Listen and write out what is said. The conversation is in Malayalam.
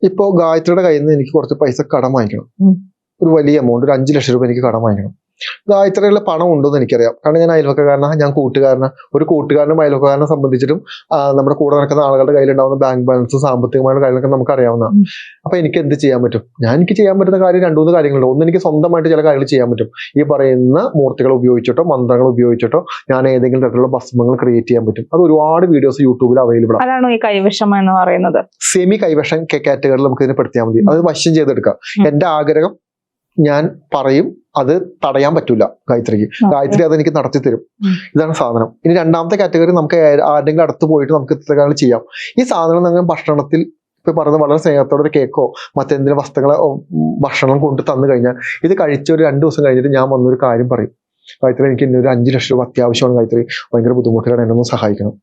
ഇപ്പോൾ ഗായത്രിയുടെ കയ്യിൽ നിന്ന് എനിക്ക് കുറച്ച് പൈസ കടം വാങ്ങിക്കണം. ഒരു വലിയ എമൗണ്ട്, ഒരു 5 ലക്ഷം രൂപ എനിക്ക് കടം വാങ്ങിക്കണം. ഗായത്രിയുടെ പണം ഉണ്ടെന്ന് എനിക്കറിയാം. കാരണം ഞാൻ അയൽവക്കക്കാരനാ, ഞാൻ കൂട്ടുകാരനാ. ഒരു കൂട്ടുകാരനും അയൽവക്കക്കാരനെ സംബന്ധിച്ചിട്ടും നമ്മുടെ കൂടെ നടക്കുന്ന ആളുകളുടെ കയ്യിലുണ്ടാവുന്ന ബാങ്ക് ബാലൻസ്, സാമ്പത്തികമായ കാര്യങ്ങളൊക്കെ നമുക്ക് അറിയാവുന്നതാണ്. അപ്പൊ എനിക്ക് എന്ത് ചെയ്യാൻ പറ്റും? എനിക്ക് ചെയ്യാൻ പറ്റുന്ന കാര്യം 2-3 കാര്യങ്ങളുണ്ട്. ഒന്ന്, എനിക്ക് സ്വന്തമായിട്ട് ചില കാര്യങ്ങൾ ചെയ്യാൻ പറ്റും. ഈ പറയുന്ന മൂർത്തികൾ ഉപയോഗിച്ചിട്ടോ മന്ത്രങ്ങൾ ഉപയോഗിച്ചിട്ടോ ഞാൻ ഏതെങ്കിലും തരത്തിലുള്ള ഭസ്മങ്ങൾ ക്രിയേറ്റ് ചെയ്യാൻ പറ്റും. അത് ഒരുപാട് വീഡിയോസ് യൂട്യൂബിൽ അവൈലബിൾ ആണ്. അതാണോ ഈ കൈവശം എന്ന് പറയുന്നത്? സെമി കൈവശം കാറ്റഗറിയിൽ നമുക്ക് ഇതിനെ പെടുത്തിയാൽ മതി. അത് വശം ചെയ്തെടുക്കാം. എന്റെ ആഗ്രഹം ഞാൻ പറയും, അത് തടയാൻ പറ്റൂല ഗായത്രിക്ക്. ഗായത്രി അത് എനിക്ക് നടത്തി തരും. ഇതാണ് സാധനം. ഇനി രണ്ടാമത്തെ കാറ്റഗറി, നമുക്ക് ആരുടെങ്കിലും അടുത്ത് പോയിട്ട് നമുക്ക് ഇത്ര കാര്യങ്ങൾ ചെയ്യാം. ഈ സാധനം നമ്മൾ ഭക്ഷണത്തിൽ ഇപ്പൊ പറയുന്നത് വളരെ സ്നേഹത്തോടെ ഒരു കേക്കോ മറ്റെന്തെങ്കിലും വസ്തുക്കളോ ഭക്ഷണം കൊണ്ട് തന്നു കഴിഞ്ഞാൽ ഇത് കഴിച്ച ഒരു 2 ദിവസം കഴിഞ്ഞിട്ട് ഞാൻ വന്നൊരു കാര്യം പറയും, ഗായത്രി എനിക്ക് ഇന്നൊരു 5 ലക്ഷം രൂപ അത്യാവശ്യമാണ്, ഗായത്രി ഭയങ്കര ബുദ്ധിമുട്ടിലാണ്, എന്നെ ഒന്ന് സഹായിക്കണം.